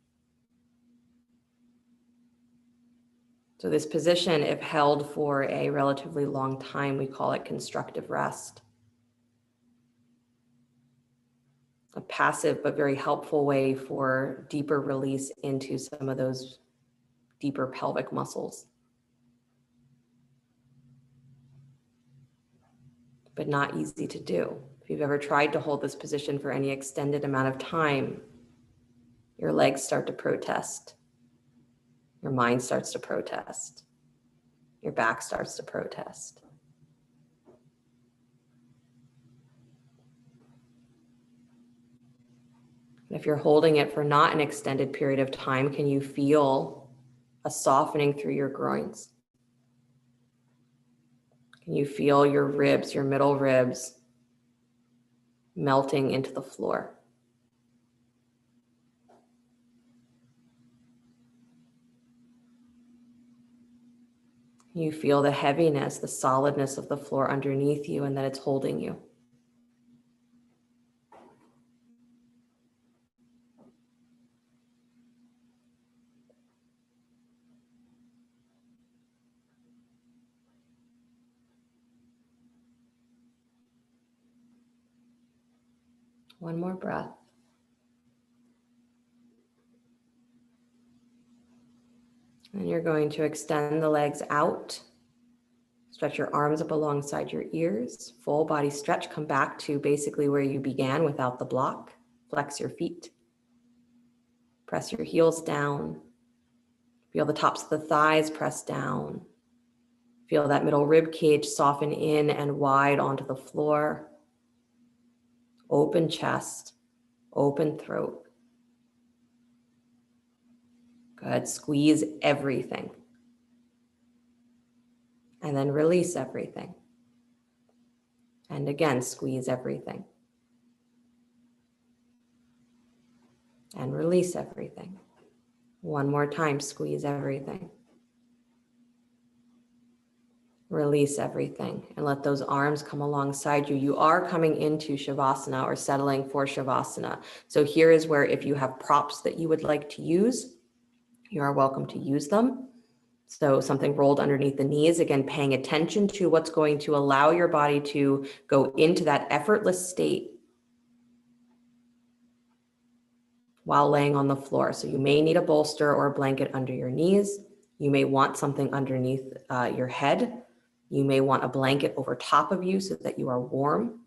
So this position, if held for a relatively long time, we call it constructive rest. A passive but very helpful way for deeper release into some of those deeper pelvic muscles. But not easy to do. If you've ever tried to hold this position for any extended amount of time, your legs start to protest. Your mind starts to protest. Your back starts to protest. And if you're holding it for not an extended period of time, can you feel a softening through your groins? Can you feel your ribs, your middle ribs, melting into the floor? You feel the heaviness, the solidness of the floor underneath you, and that it's holding you. One more breath. And you're going to extend the legs out. Stretch your arms up alongside your ears. Full body stretch. Come back to basically where you began without the block. Flex your feet. Press your heels down. Feel the tops of the thighs press down. Feel that middle rib cage soften in and wide onto the floor. Open chest. Open throat. Good. Squeeze everything. And then release everything. And again, squeeze everything. And release everything. One more time, squeeze everything. Release everything and let those arms come alongside you. You are coming into Shavasana or settling for Shavasana. So here is where if you have props that you would like to use, you are welcome to use them. So something rolled underneath the knees, again, paying attention to what's going to allow your body to go into that effortless state while laying on the floor. So you may need a bolster or a blanket under your knees. You may want something underneath your head. You may want a blanket over top of you so that you are warm.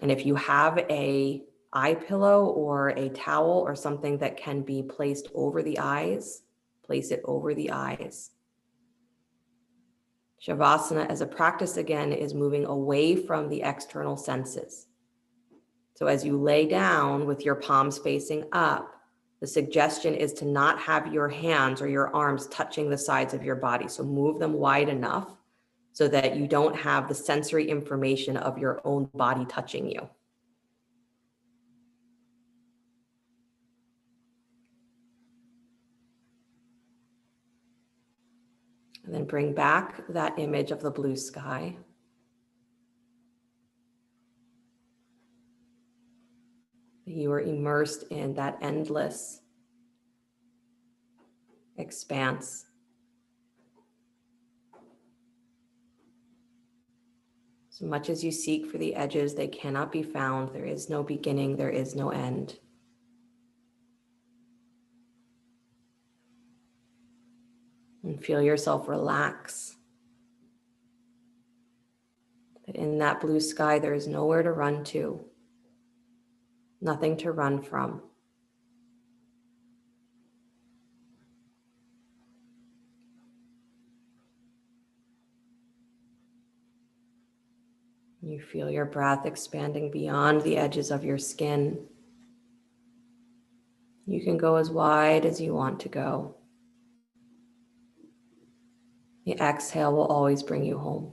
And if you have a eye pillow or a towel or something that can be placed over the eyes, place it over the eyes. Shavasana as a practice, again, is moving away from the external senses. So as you lay down with your palms facing up, the suggestion is to not have your hands or your arms touching the sides of your body. So move them wide enough so that you don't have the sensory information of your own body touching you. And then bring back that image of the blue sky. You are immersed in that endless expanse. So much as you seek for the edges, they cannot be found. There is no beginning, there is no end. And feel yourself relax. That in that blue sky, there is nowhere to run to, nothing to run from. You feel your breath expanding beyond the edges of your skin. You can go as wide as you want to go. The exhale will always bring you home.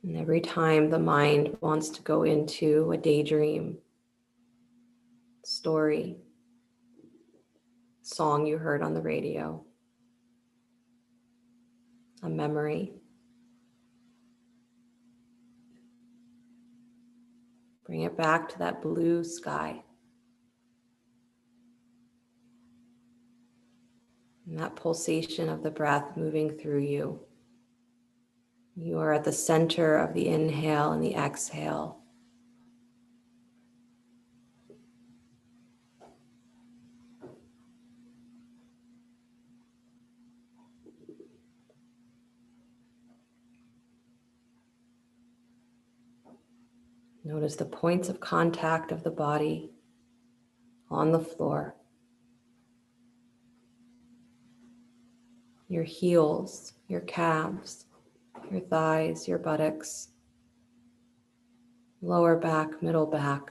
And every time the mind wants to go into a daydream, story, song you heard on the radio, a memory, bring it back to that blue sky and that pulsation of the breath moving through you. You are at the center of the inhale and the exhale. Notice the points of contact of the body on the floor. Your heels, your calves, your thighs, your buttocks, lower back, middle back,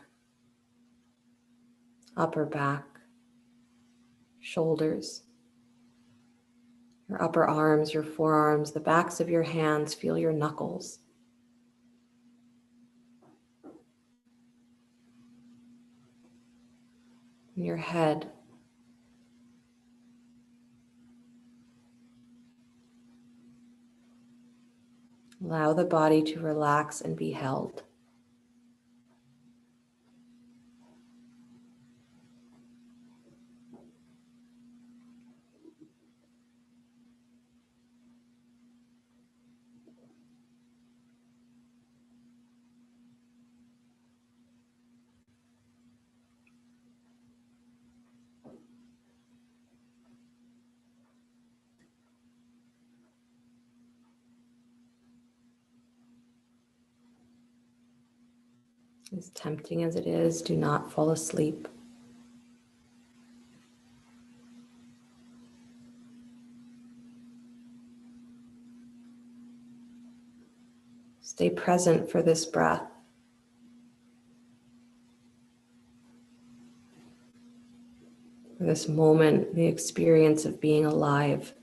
upper back, shoulders, your upper arms, your forearms, the backs of your hands, feel your knuckles. Your head. Allow the body to relax and be held. As tempting as it is, do not fall asleep. Stay present for this breath. For this moment, the experience of being alive.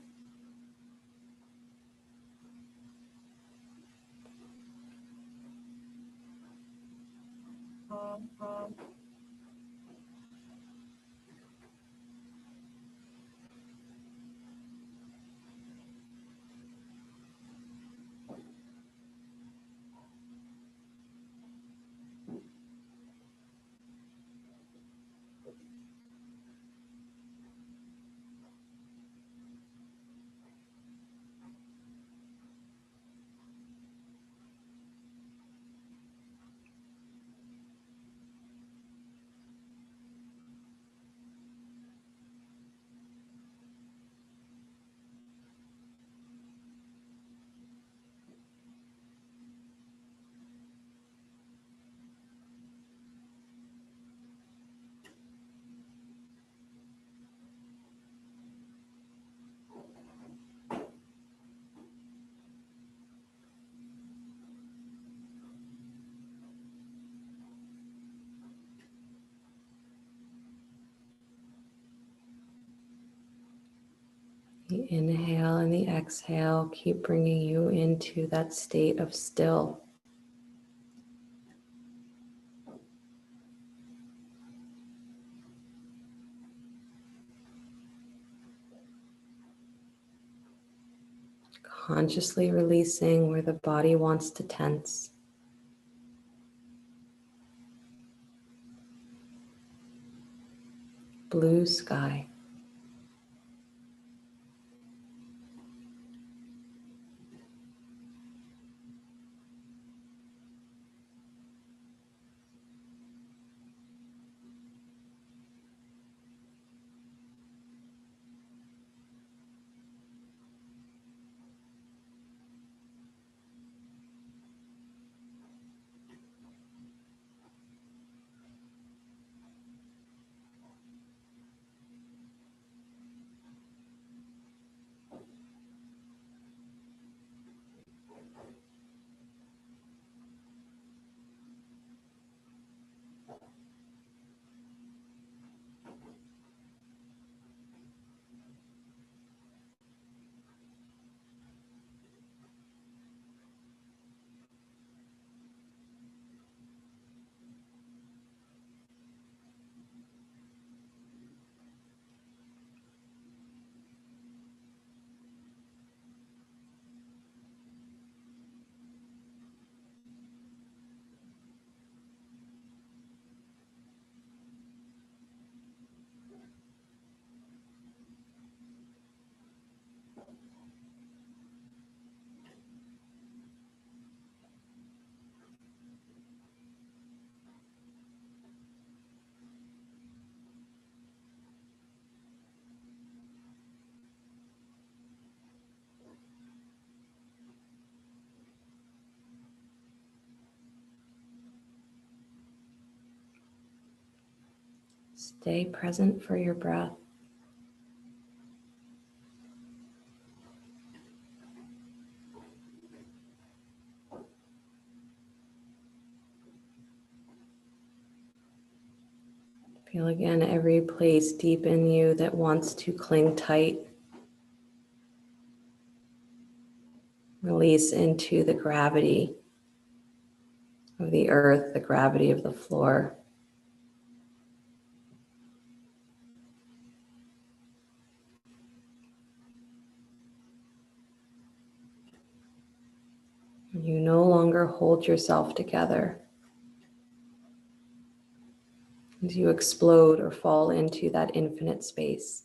The inhale and the exhale keep bringing you into that state of still. Consciously releasing where the body wants to tense. Blue sky. Stay present for your breath. Feel again every place deep in you that wants to cling tight. Release into the gravity of the earth, the gravity of the floor. You no longer hold yourself together as you explode or fall into that infinite space.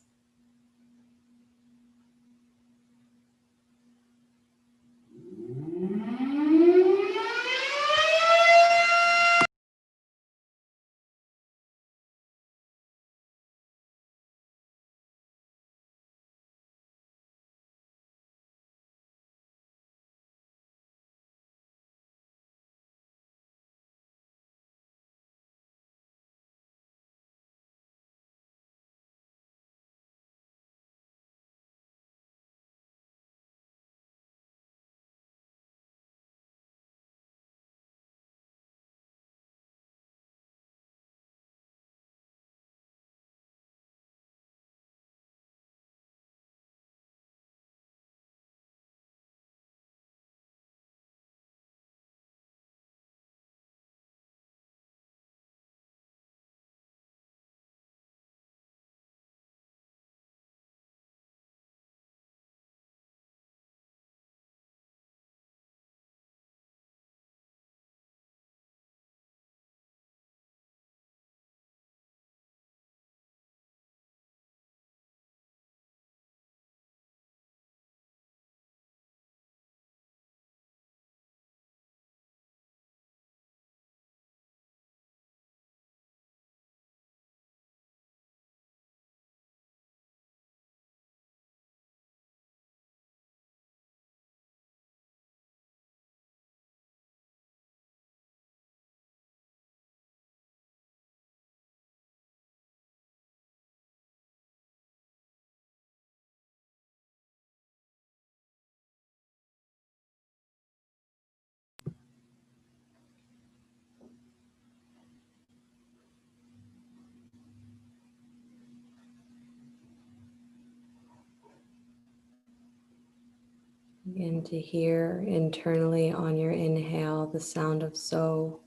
Begin to hear internally on your inhale the sound of so.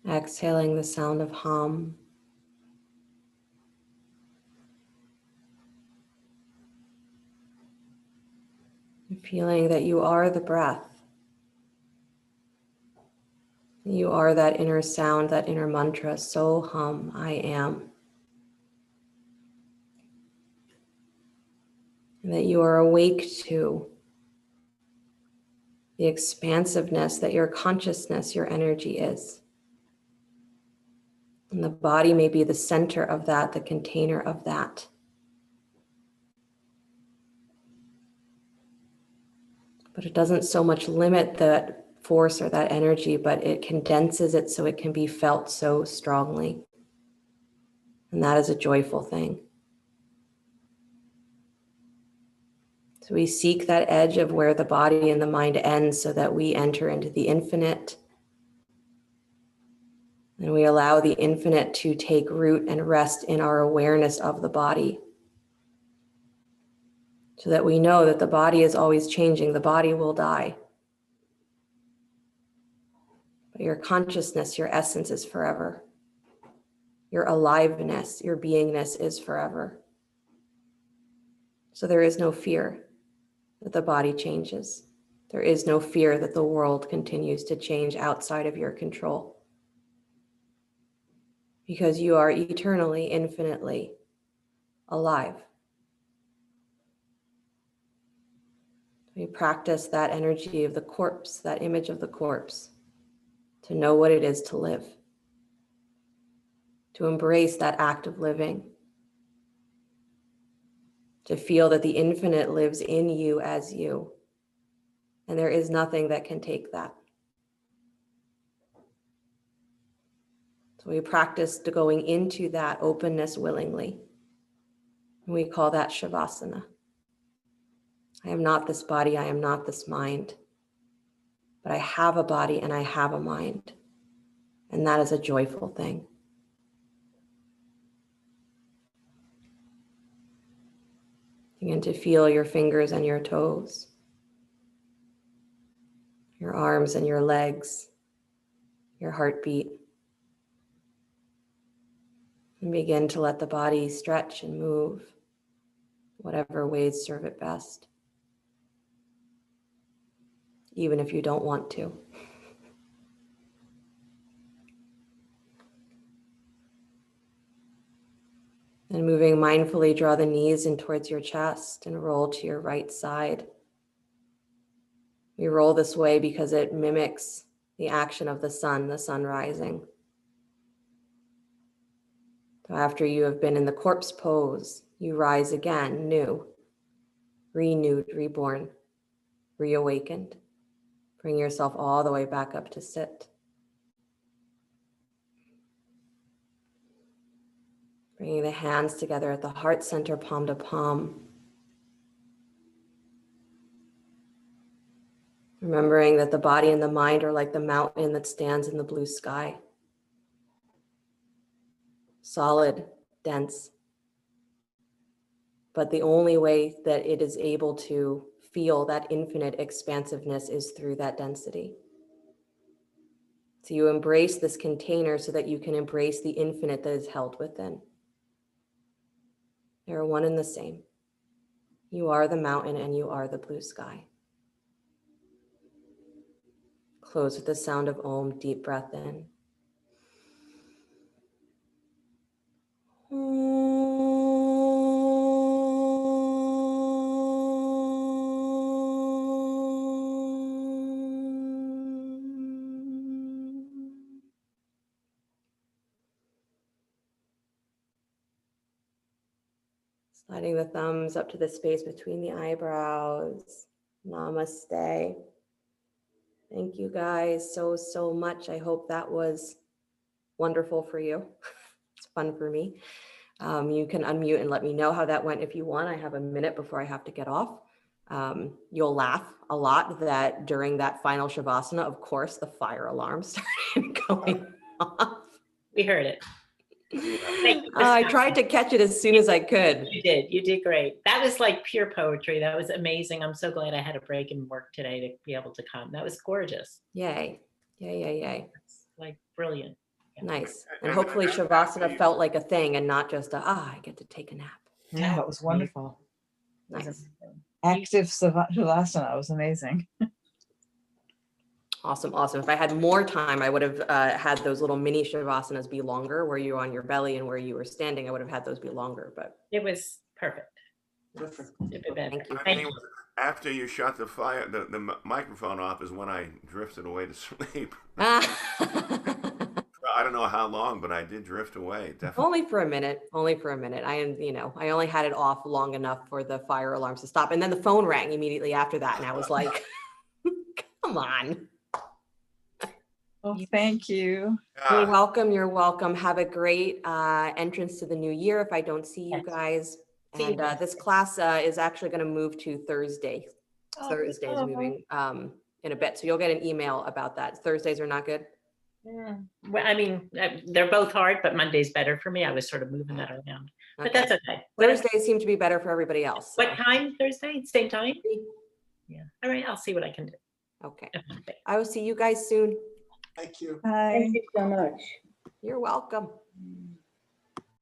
Exhaling the sound of hum. Feeling that you are the breath. You are that inner sound, that inner mantra, so hum, I am. And that you are awake to the expansiveness that your consciousness, your energy is. And the body may be the center of that, the container of that. But it doesn't so much limit that force or that energy, but it condenses it so it can be felt so strongly. And that is a joyful thing. So we seek that edge of where the body and the mind ends so that we enter into the infinite. And we allow the infinite to take root and rest in our awareness of the body. So that we know that the body is always changing, the body will die. But your consciousness, your essence is forever. Your aliveness, your beingness is forever. So there is no fear that the body changes. There is no fear that the world continues to change outside of your control. Because you are eternally, infinitely alive. We practice that energy of the corpse, that image of the corpse, to know what it is to live, to embrace that act of living, to feel that the infinite lives in you as you, and there is nothing that can take that. So we practice going into that openness willingly. And we call that Savasana. I am not this body, I am not this mind, but I have a body and I have a mind. And that is a joyful thing. Begin to feel your fingers and your toes, your arms and your legs, your heartbeat. And begin to let the body stretch and move, whatever ways serve it best, even if you don't want to. And moving mindfully, draw the knees in towards your chest and roll to your right side. We roll this way because it mimics the action of the sun rising. So after you have been in the corpse pose, you rise again, new, renewed, reborn, reawakened. Bring yourself all the way back up to sit. Bringing the hands together at the heart center, palm to palm. Remembering that the body and the mind are like the mountain that stands in the blue sky. Solid, dense. But the only way that it is able to feel that infinite expansiveness is through that density. So you embrace this container so that you can embrace the infinite that is held within. They are one and the same. You are the mountain and you are the blue sky. Close with the sound of Om, deep breath in. Sliding the thumbs up to the space between the eyebrows. Namaste. Thank you guys so much. I hope that was wonderful for you. It's fun for me. You can unmute and let me know how that went if you want. I have a minute before I have to get off. You'll laugh a lot that during that final Shavasana, of course, the fire alarm started going off. We heard it. Thank you. I tried to catch it as soon as I could. You did great. That was like pure poetry. That was amazing. I'm so glad I had a break in work today to be able to come. That was gorgeous. Yay. Yay. It's like brilliant. Yeah. Nice. And hopefully Shavasana felt like a thing and not just I get to take a nap. Yeah, it was wonderful. Nice. Active Savasana was amazing. Awesome. If I had more time, I would have had those little mini Shavasanas be longer, where you were on your belly and where you were standing. I would have had those be longer, but it was perfect. Perfect. Thank you. I mean, after you shut the fire, the microphone off is when I drifted away to sleep. I don't know how long, but I did drift away. Definitely. Only for a minute. I only had it off long enough for the fire alarms to stop, and then the phone rang immediately after that, and I was like, "Come on." Well, thank you. You're welcome. Have a great entrance to the new year if I don't see you guys. And this class is actually going to move to Thursday. Thursday is moving in a bit. So you'll get an email about that. Thursdays are not good? Yeah. Well, I mean, they're both hard, but Monday's better for me. I was sort of moving that around. But that's okay. Thursdays seem to be better for everybody else. So. What time Thursday? Same time? Yeah. All right. I'll see what I can do. Okay. I will see you guys soon. Thank you. Bye. Thank you so much. You're welcome.